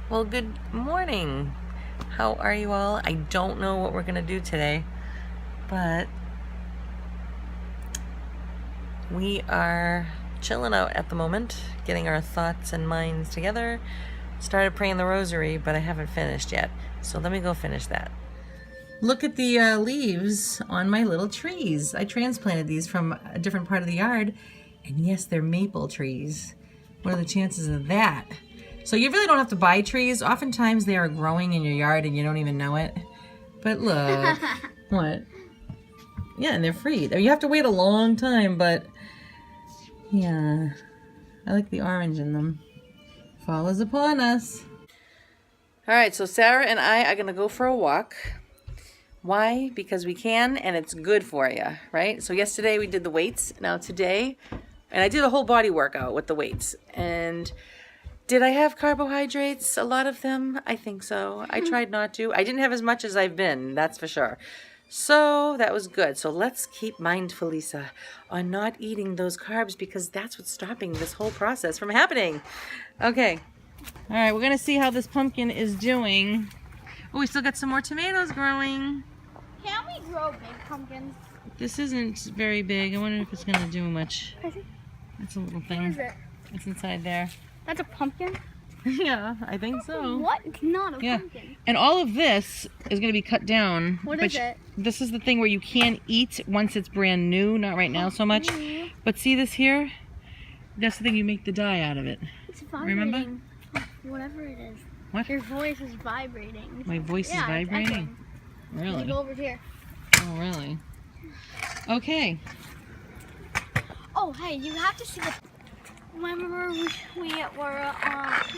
Well, good morning. How are you all? I don't know what we're gonna do today, but we are chilling out at the moment, getting our thoughts and minds together. Started praying the rosary, but I haven't finished yet, so let me go finish that. Look at the leaves on my little trees. I transplanted these from a different part of the yard, and yes, they're maple trees. What are the chances of that? So you really don't have to buy trees. Oftentimes they are growing in your yard and you don't even know it. But look, what? Yeah, and they're free. You have to wait a long time, but yeah, I like the orange in them. Fall is upon us. All right, so Sarah and I are gonna go for a walk. Why? Because we can, and it's good for you, right? So yesterday we did the weights. Now today, and I did a whole body workout with the weights. And did I have carbohydrates? A lot of them? I think so. I tried not to. I didn't have as much as I've been, that's for sure. So that was good. So let's keep mindful, Lisa, on not eating those carbs because that's what's stopping this whole process from happening. Okay. All right, we're going to see how this pumpkin is doing. Oh, we still got some more tomatoes growing. Can we grow big pumpkins? This isn't very big. I wonder if it's going to do much. That's a little thing. What is it? It's inside there. That's a pumpkin? Yeah, I think so. What? It's not a pumpkin. And all of this is going to be cut down. What is it? This is the thing where you can eat once it's brand new. Not right now so much. But see this here? That's the thing, you make the dye out of it. It's vibrating. Remember? Whatever it is. What? Your voice is vibrating. My voice is vibrating? Really? You go over here. Oh, really? Okay. Oh, hey, you have to see the... Remember we were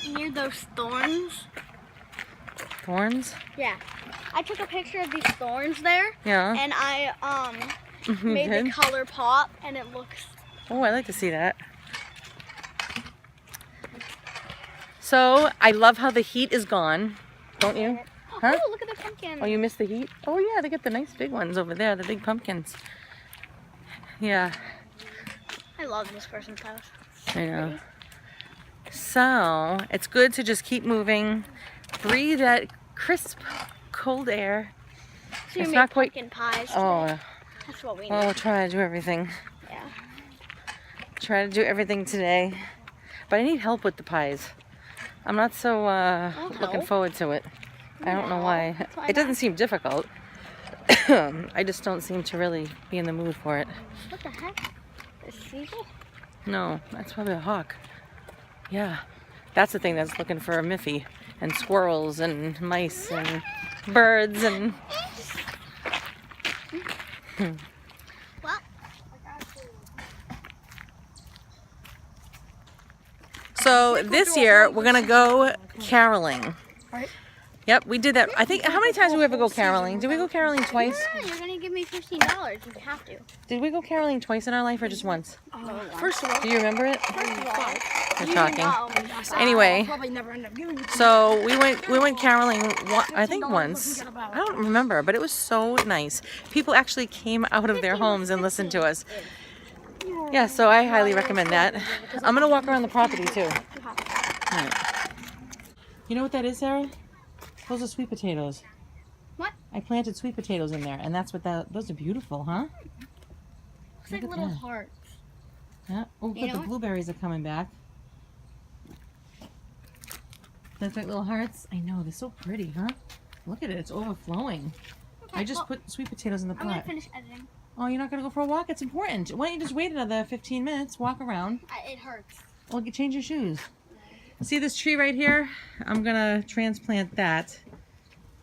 near those thorns? Thorns? Yeah. I took a picture of these thorns there. Yeah. And I made the color pop, and it looks... Oh, I like to see that. So, I love how the heat is gone. Don't you? Huh? Oh, look at the pumpkin. Oh, you missed the heat? Oh, yeah, they get the nice big ones over there, the big pumpkins. Yeah. I love this person's house. I know. So, it's good to just keep moving. Breathe that crisp, cold air. So it's you not make quite... pumpkin pies today. Oh. That's what we need. Oh, try to do everything. Yeah. Try to do everything today. But I need help with the pies. I'm not so looking forward to it. I don't know why. It doesn't seem difficult. I just don't seem to really be in the mood for it. What the heck? A seagull? No, that's probably a hawk. Yeah. That's the thing that's looking for a Miffy. And squirrels and mice and birds and... Well, So this year we're gonna go caroling. Yep, we did that. I think, how many times did we ever go caroling? Did we go caroling twice? yeah, you're gonna give me $15. You have to. Did we go caroling twice in our life or just once? First of all, Do you remember it? You're talking. I'll Anyway, probably never end up giving you so we went caroling. I think once. I don't remember, but it was so nice. People actually came out of their homes and listened to us. Yeah, so I highly recommend that. I'm gonna walk around the property too. All right. You know what that is, Sarah? Those are sweet potatoes. What? I planted sweet potatoes in there, and that's what those are beautiful, huh? It's like little hearts. Yeah. Oh, good, the blueberries are coming back. That's like little hearts. I know, they're so pretty, huh? Look at it, it's overflowing. Okay, I just put sweet potatoes in the pot. I'm gonna finish editing. Oh, you're not gonna go for a walk? It's important. Why don't you just wait another 15 minutes, walk around. It hurts. Well, change your shoes. See this tree right here? I'm gonna transplant that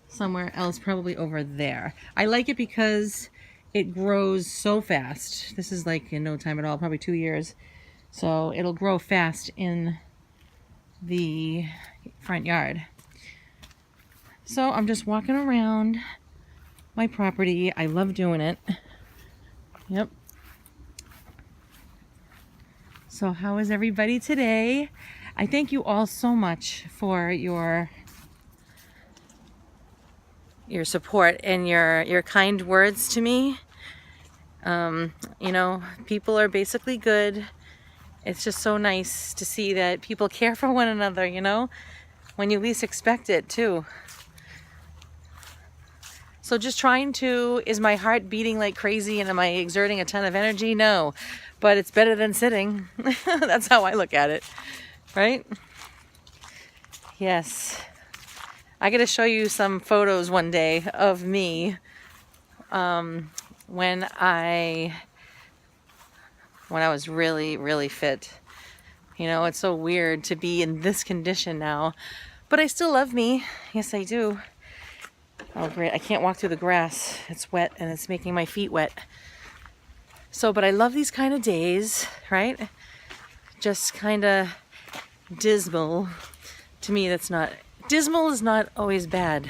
somewhere else, probably over there. I like it because it grows so fast. This is like in no time at all, probably 2 years. So it'll grow fast in the front yard. So I'm just walking around my property. I love doing it. Yep. So how is everybody today? I thank you all so much for your support and your kind words to me. You know, people are basically good. It's just so nice to see that people care for one another, you know? when you least expect it too. So just trying to, is my heart beating like crazy and am I exerting a ton of energy? No, but it's better than sitting. That's how I look at it, right? Yes. I got to show you some photos one day of me when I was really, really fit. You know, it's so weird to be in this condition now, but I still love me. Yes, I do. Oh, great. I can't walk through the grass. It's wet and it's making my feet wet. So, but I love these kind of days, right? Just kind of dismal. To me, that's not, dismal is not always bad.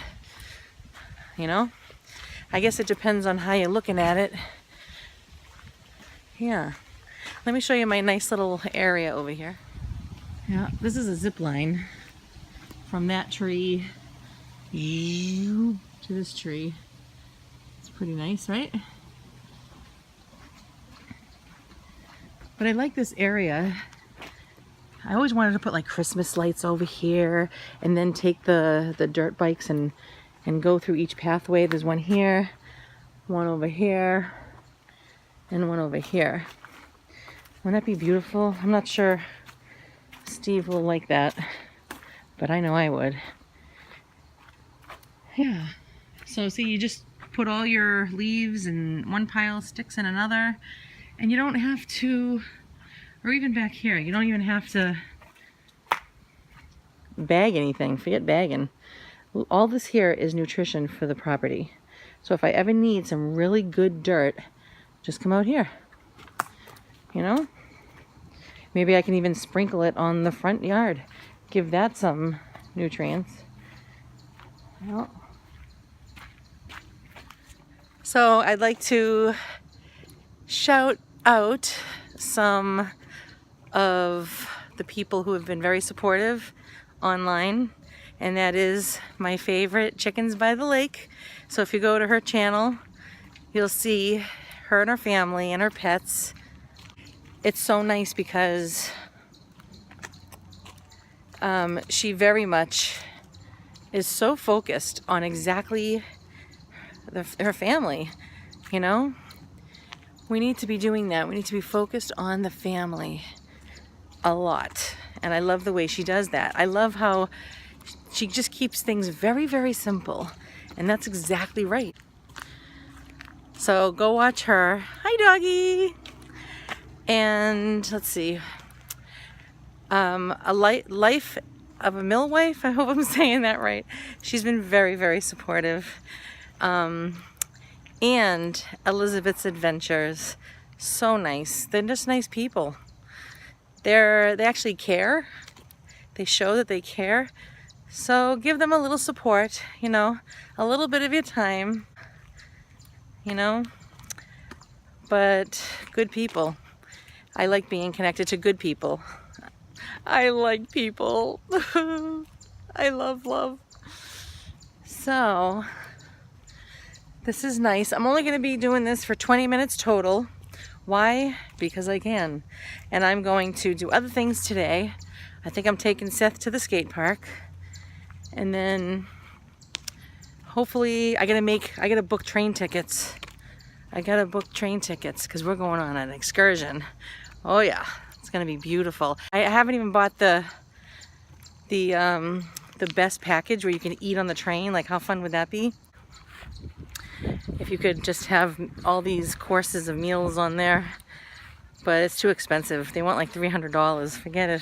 You know? I guess it depends on how you're looking at it. Yeah. Let me show you my nice little area over here. Yeah, this is a zip line from that tree to this tree. It's pretty nice, right? But I like this area. I always wanted to put like Christmas lights over here and then take the dirt bikes and go through each pathway. There's one here, one over here, and one over here. Wouldn't that be beautiful? I'm not sure Steve will like that, but I know I would. Yeah. So see, you just put all your leaves in one pile, sticks in another, and you don't have to, or even back here, you don't even have to bag anything. Forget bagging. All this here is nutrition for the property. So if I ever need some really good dirt, just come out here. You know? Maybe I can even sprinkle it on the front yard. Give that some nutrients. Well, so I'd like to shout out some of the people who have been very supportive online, and that is my favorite, Chickens by the Lake. So if you go to her channel, you'll see her and her family and her pets. It's so nice because she very much is so focused on exactly her family, you know? We need to be doing that. We need to be focused on the family a lot. And I love the way she does that. I love how she just keeps things very, very simple. And that's exactly right. So go watch her. Hi, doggy. And let's see. Life of a Millwife. I hope I'm saying that right. She's been very, very supportive. And Elizabeth's Adventures. So nice. They're just nice people. They actually care. They show that they care. So give them a little support, you know, a little bit of your time, you know, but good people. I like being connected to good people. I like people. I love. So this is nice. I'm only going to be doing this for 20 minutes total. Why? Because I can. And I'm going to do other things today. I think I'm taking Seth to the skate park. And then hopefully I gotta book train tickets. I gotta book train tickets because we're going on an excursion. Oh yeah, it's gonna be beautiful. I haven't even bought the best package where you can eat on the train. Like, how fun would that be? If you could just have all these courses of meals on there. But it's too expensive. They want like $300. Forget it.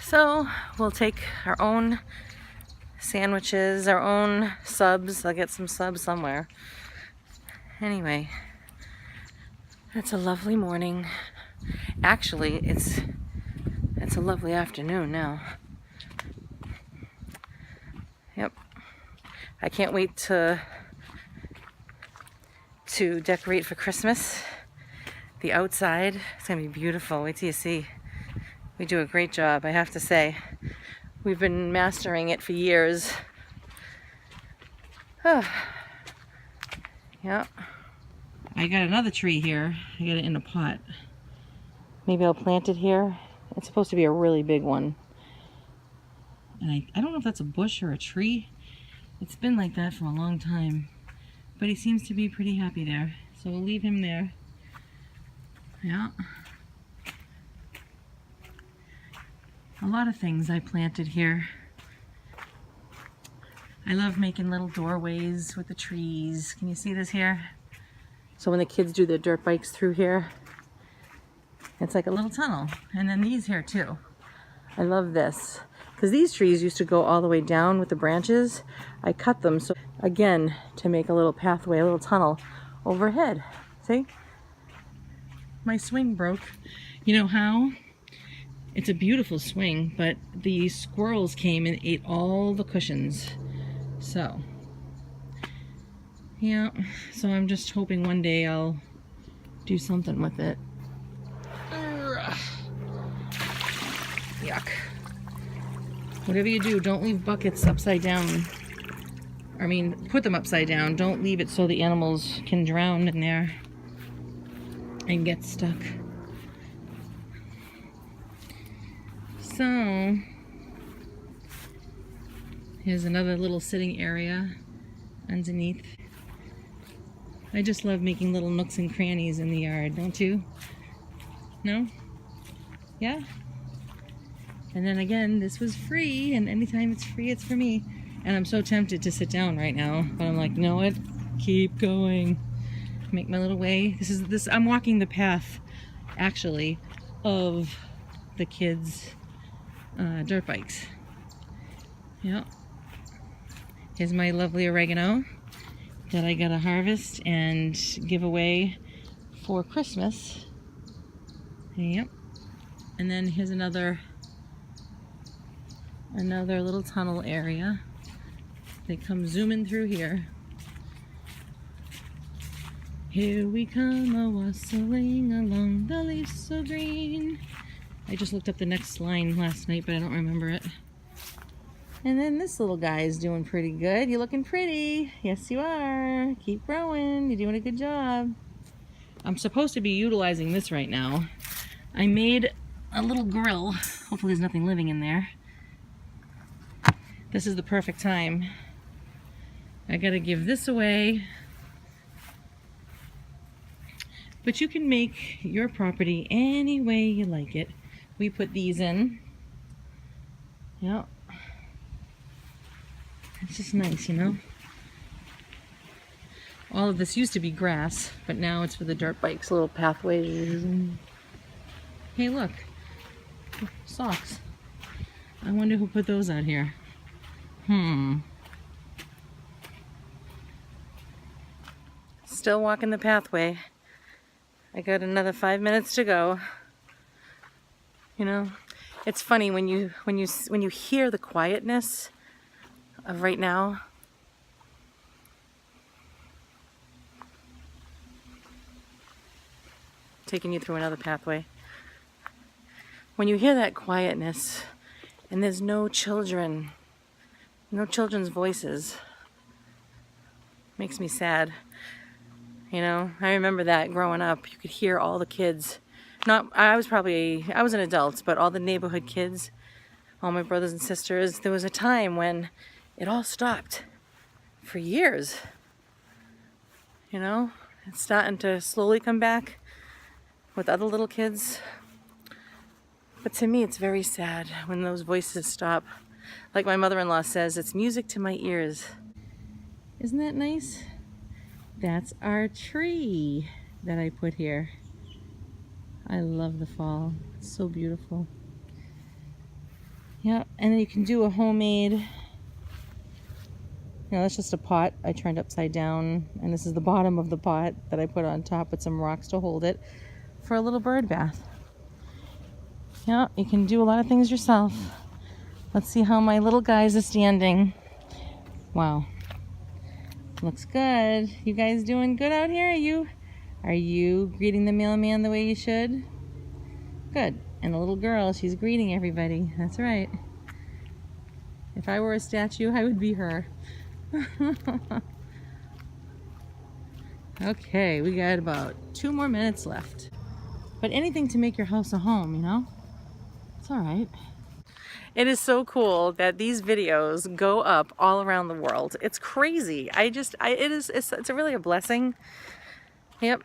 So we'll take our own sandwiches, our own subs. I'll get some subs somewhere. Anyway, it's a lovely morning. Actually, it's a lovely afternoon now. Yep. I can't wait to decorate for Christmas. The outside, it's gonna be beautiful. Wait till you see. We do a great job, I have to say. We've been mastering it for years. Yeah. I got another tree here. I got it in a pot. Maybe I'll plant it here. It's supposed to be a really big one. And I don't know if that's a bush or a tree. It's been like that for a long time. But he seems to be pretty happy there. So we'll leave him there. Yeah. A lot of things I planted here. I love making little doorways with the trees. Can you see this here? So when the kids do their dirt bikes through here, it's like a little tunnel. And then these here too. I love this. Because these trees used to go all the way down with the branches. I cut them, so again, to make a little pathway, a little tunnel overhead. See? My swing broke. You know how? It's a beautiful swing, but the squirrels came and ate all the cushions. So, yeah, so I'm just hoping one day I'll do something with it. Yuck. Whatever you do, don't leave buckets upside down. I mean, put them upside down. Don't leave it so the animals can drown in there and get stuck. So, here's another little sitting area underneath. I just love making little nooks and crannies in the yard, don't you? No? Yeah? And then again, this was free, and anytime it's free, it's for me. And I'm so tempted to sit down right now, but I'm like, no, what? Keep going. Make my little way. I'm walking the path, actually, of the kids' dirt bikes. Yep. Here's my lovely oregano that I gotta harvest and give away for Christmas. Yep. And then here's another little tunnel area. They come zooming through here. Here we come a-wassailing along the leaves so green. I just looked up the next line last night, but I don't remember it. And then this little guy is doing pretty good. You're looking pretty. Yes, you are. Keep growing. You're doing a good job. I'm supposed to be utilizing this right now. I made a little grill. Hopefully there's nothing living in there. This is the perfect time. I gotta give this away. But you can make your property any way you like it. We put these in. Yep. It's just nice, you know? All of this used to be grass, but now it's for the dirt bikes, little pathways. Hey, look. Socks. I wonder who put those out here. Still walking the pathway. I got another 5 minutes to go. You know, it's funny when you hear the quietness of right now. Taking you through another pathway. When you hear that quietness and there's no children, no children's voices, makes me sad. You know, I remember that growing up. You could hear all the kids. I was an adult, but all the neighborhood kids, all my brothers and sisters, there was a time when it all stopped for years. You know, it's starting to slowly come back with other little kids. But to me, it's very sad when those voices stop. Like my mother-in-law says, it's music to my ears. Isn't that nice? That's our tree that I put here. I love the fall. It's so beautiful. Yeah, and then you can do a homemade, you know, that's just a pot I turned upside down, and this is the bottom of the pot that I put on top with some rocks to hold it for a little bird bath. Yeah, you can do a lot of things yourself. Let's see how my little guys are standing. Wow. Looks good. You guys doing good out here? Are you greeting the mailman the way you should? Good. And the little girl, she's greeting everybody. That's right. If I were a statue, I would be her. Okay, we got about 2 more minutes left. But anything to make your house a home, you know? It's all right. It is so cool that these videos go up all around the world. It's crazy. It's really a blessing. Yep.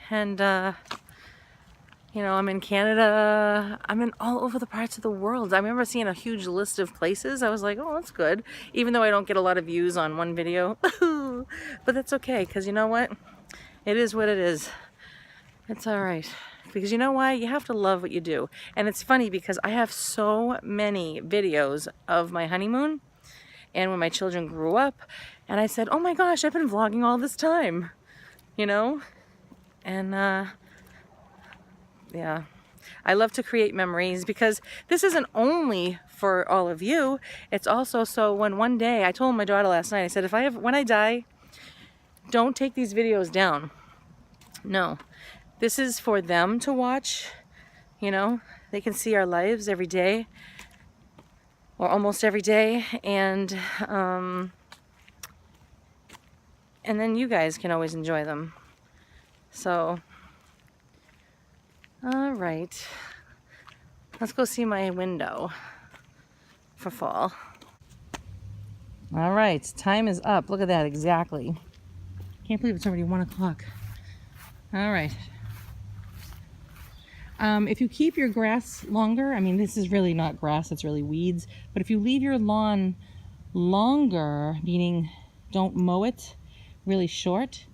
And, you know, I'm in Canada. I'm in all over the parts of the world. I remember seeing a huge list of places. I was like, oh, that's good. Even though I don't get a lot of views on one video. But that's okay, because you know what? It is what it is. It's all right. Because you know why? You have to love what you do. And it's funny because I have so many videos of my honeymoon and when my children grew up. And I said, oh my gosh, I've been vlogging all this time. You know? And yeah. I love to create memories because this isn't only for all of you. It's also so when one day, I told my daughter last night, I said, when I die, don't take these videos down. No. This is for them to watch, you know, they can see our lives every day or almost every day. And then you guys can always enjoy them. So, all right, let's go see my window for fall. All right, time is up. Look at that, exactly. Can't believe it's already 1 o'clock. All right. If you keep your grass longer, I mean, this is really not grass, it's really weeds, but if you leave your lawn longer, meaning don't mow it really short,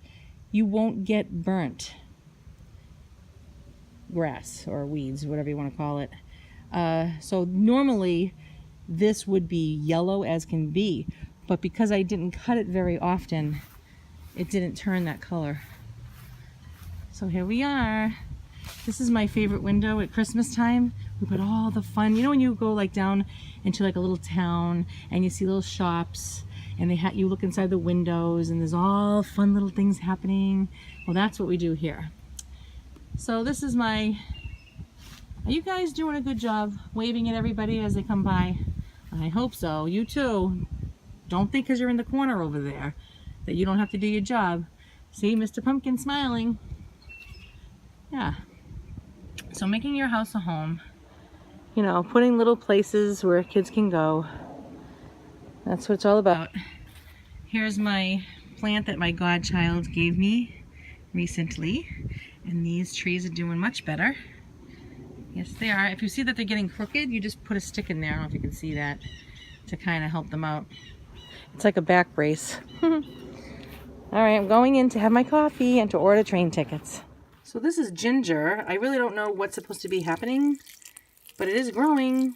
you won't get burnt grass or weeds, whatever you want to call it. So normally this would be yellow as can be, but because I didn't cut it very often, it didn't turn that color. So here we are. This is my favorite window at Christmas time. We put all the fun, you know when you go like down into like a little town and you see little shops and you look inside the windows and there's all fun little things happening. Well, that's what we do here. So this is are you guys doing a good job waving at everybody as they come by? I hope so. You too. Don't think because you're in the corner over there that you don't have to do your job. See, Mr. Pumpkin smiling. Yeah. So making your house a home, you know, putting little places where kids can go. That's what it's all about. Here's my plant that my godchild gave me recently. And these trees are doing much better. Yes, they are. If you see that they're getting crooked, you just put a stick in there. I don't know if you can see that, to kind of help them out. It's like a back brace. All right, I'm going in to have my coffee and to order train tickets. So this is ginger. I really don't know what's supposed to be happening, but it is growing.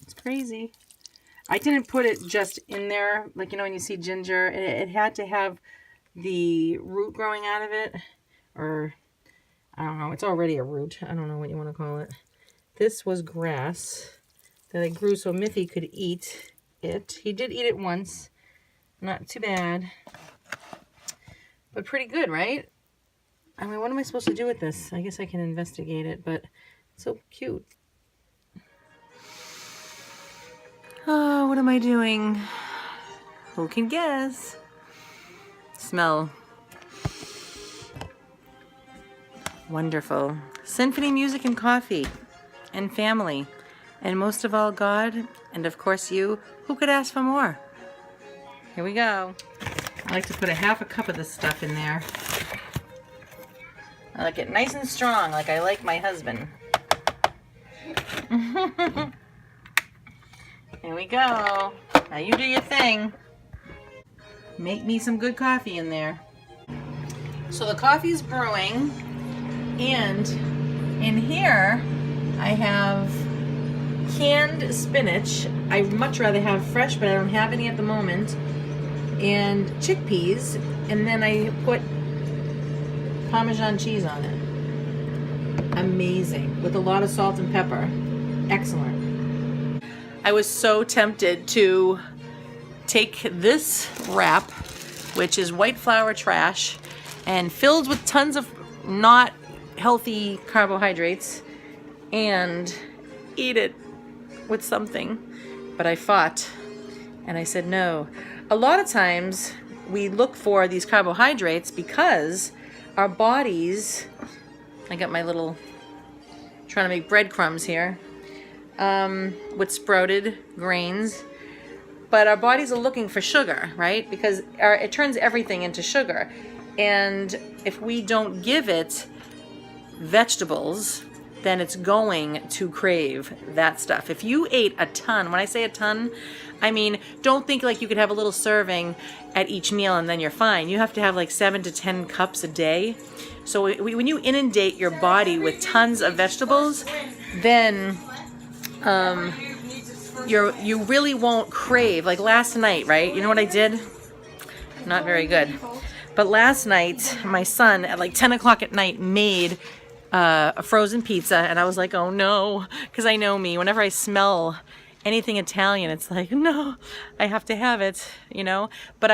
It's crazy. I didn't put it just in there, like, you know, when you see ginger, it had to have the root growing out of it, or I don't know, it's already a root. I don't know what you want to call it. This was grass that I grew so Miffy could eat it. He did eat it once. Not too bad. But pretty good, right? I mean, what am I supposed to do with this? I guess I can investigate it, but it's so cute. Oh, what am I doing? Who can guess? Smell. Wonderful. Symphony music and coffee and family. And most of all, God, and of course you. Who could ask for more? Here we go. I like to put a half a cup of this stuff in there. I like it nice and strong, like I like my husband. Here we go. Now you do your thing. Make me some good coffee in there. So the coffee's brewing, and in here I have canned spinach. I'd much rather have fresh, but I don't have any at the moment. And chickpeas, and then I put Parmesan cheese on it. Amazing. With a lot of salt and pepper. Excellent. I was so tempted to take this wrap, which is white flour trash, and filled with tons of not healthy carbohydrates, and eat it with something. But I fought, and I said no. A lot of times we look for these carbohydrates because our bodies, I got my little, trying to make breadcrumbs here. with sprouted grains. But our bodies are looking for sugar, right? Because it turns everything into sugar. And if we don't give it vegetables, then it's going to crave that stuff. If you ate a ton, when I say a ton, I mean, don't think like you could have a little serving at each meal and then you're fine. You have to have like 7 to 10 cups a day. So when you inundate your body with tons of vegetables, then you really won't crave. Like last night, right? You know what I did? Not very good. But last night, my son at like 10 o'clock at night made a frozen pizza, and I was like, oh no, because I know me. Whenever I smell anything Italian, it's like, no, I have to have it, you know. But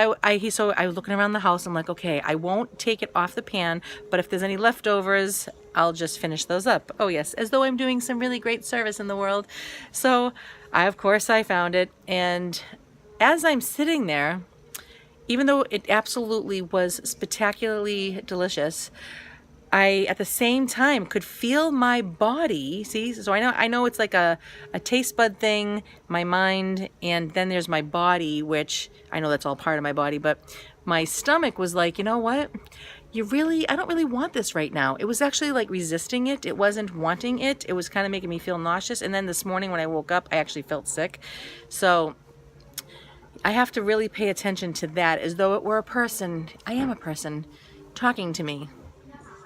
so I was looking around the house. I'm like, okay, I won't take it off the pan, but if there's any leftovers, I'll just finish those up. Oh yes, as though I'm doing some really great service in the world. So of course I found it, and as I'm sitting there, even though it absolutely was spectacularly delicious, I at the same time could feel my body. See, so I know it's like a taste bud thing, my mind, and then there's my body, which I know that's all part of my body, but my stomach was like, you know what? I don't really want this right now. It was actually like resisting it. It wasn't wanting it. It was kind of making me feel nauseous. And then this morning when I woke up, I actually felt sick. So I have to really pay attention to that as though it were a person. I am a person talking to me.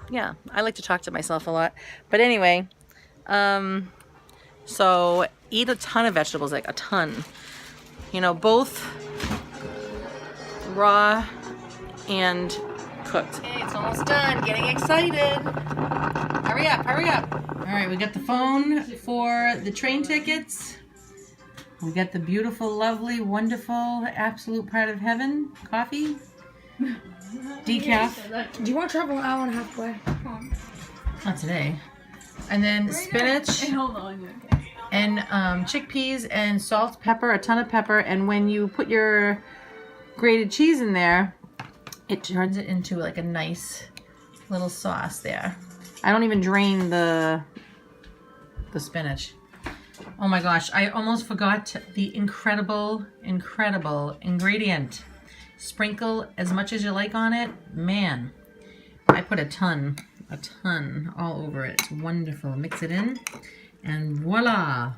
Yeah, I like to talk to myself a lot. But anyway, so eat a ton of vegetables, like a ton. You know, both raw and cooked. Okay, it's almost done. Getting excited. Hurry up, hurry up. All right, we got the phone for the train tickets. We got the beautiful, lovely, wonderful, absolute part of heaven coffee. Decaf. Do you want to travel an hour and a half away? Not today. And then spinach. And chickpeas and salt, pepper, a ton of pepper. And when you put your grated cheese in there, it turns it into like a nice little sauce there. I don't even drain the spinach. Oh my gosh, I almost forgot the incredible ingredient. Sprinkle as much as you like on it. Man, I put a ton all over it. It's wonderful. Mix it in and voila.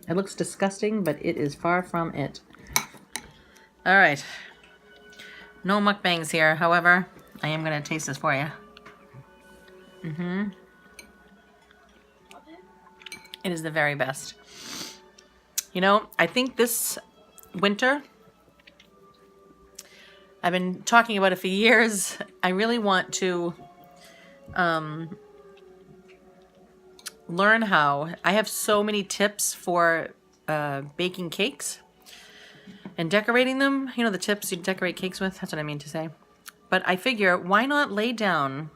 It looks disgusting, but it is far from it. All right. No mukbangs here. However, I am going to taste this for you. It is the very best. You know, I think this winter, I've been talking about it for years. I really want to learn how. I have so many tips for baking cakes and decorating them. You know, the tips you decorate cakes with? That's what I mean to say. But I figure, why not lay down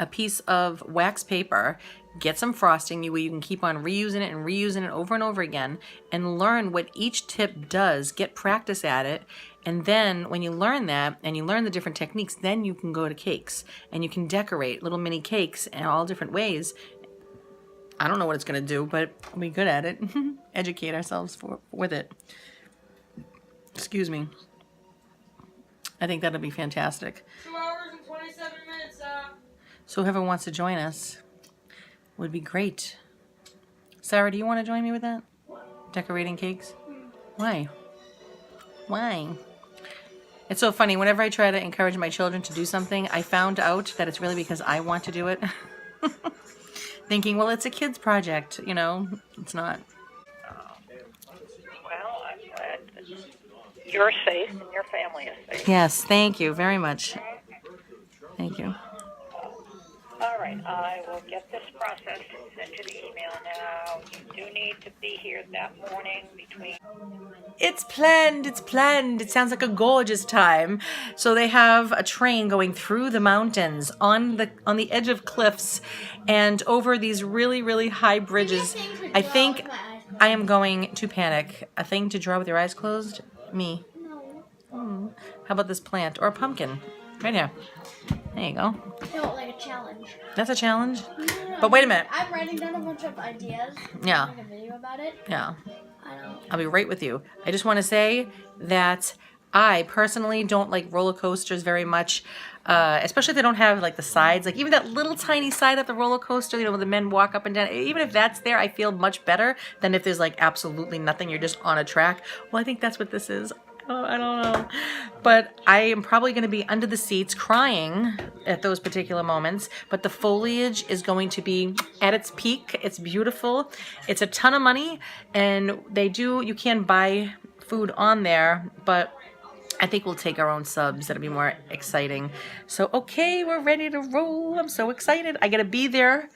a piece of wax paper, get some frosting, where you can keep on reusing it over and over again, and learn what each tip does, get practice at it, and then when you learn that, and you learn the different techniques, then you can go to cakes, and you can decorate little mini cakes in all different ways. I don't know what it's going to do, but we'll be good at it. Educate ourselves with it. Excuse me. I think that'll be fantastic. 2 hours and 27 minutes, So whoever wants to join us would be great. Sarah, do you want to join me with that? Decorating cakes? Why? Why? It's so funny. Whenever I try to encourage my children to do something, I found out that it's really because I want to do it. Thinking, well, it's a kid's project. You know, it's not. Well, I'm glad that you're safe and your family is safe. Yes, thank you very much. Thank you. All right, I will get this processed and send you the email now. You do need to be here that morning between... It's planned. It's planned. It sounds like a gorgeous time. So they have a train going through the mountains on the edge of cliffs and over these really, really high bridges. I think I am going to panic. A thing to draw with your eyes closed? Me. No. How about this plant or a pumpkin? Right here. There you go. No, like a challenge. That's a challenge? No, But wait a minute. I'm writing down a bunch of ideas. Yeah. Make a video about it. Yeah. I don't. I'll be right with you. I just want to say that I personally don't like roller coasters very much, especially if they don't have like the sides. Like even that little tiny side of the roller coaster, you know, where the men walk up and down. Even if that's there, I feel much better than if there's like absolutely nothing. You're just on a track. Well, I think that's what this is. Oh, I don't know. But I am probably going to be under the seats crying at those particular moments. But the foliage is going to be at its peak. It's beautiful. It's a ton of money. And you can buy food on there. But I think we'll take our own subs. That'll be more exciting. So, okay, we're ready to roll. I'm so excited. I got to be there.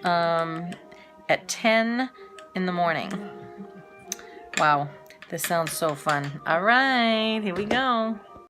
At 10 in the morning. Wow. This sounds so fun. All right, here we go.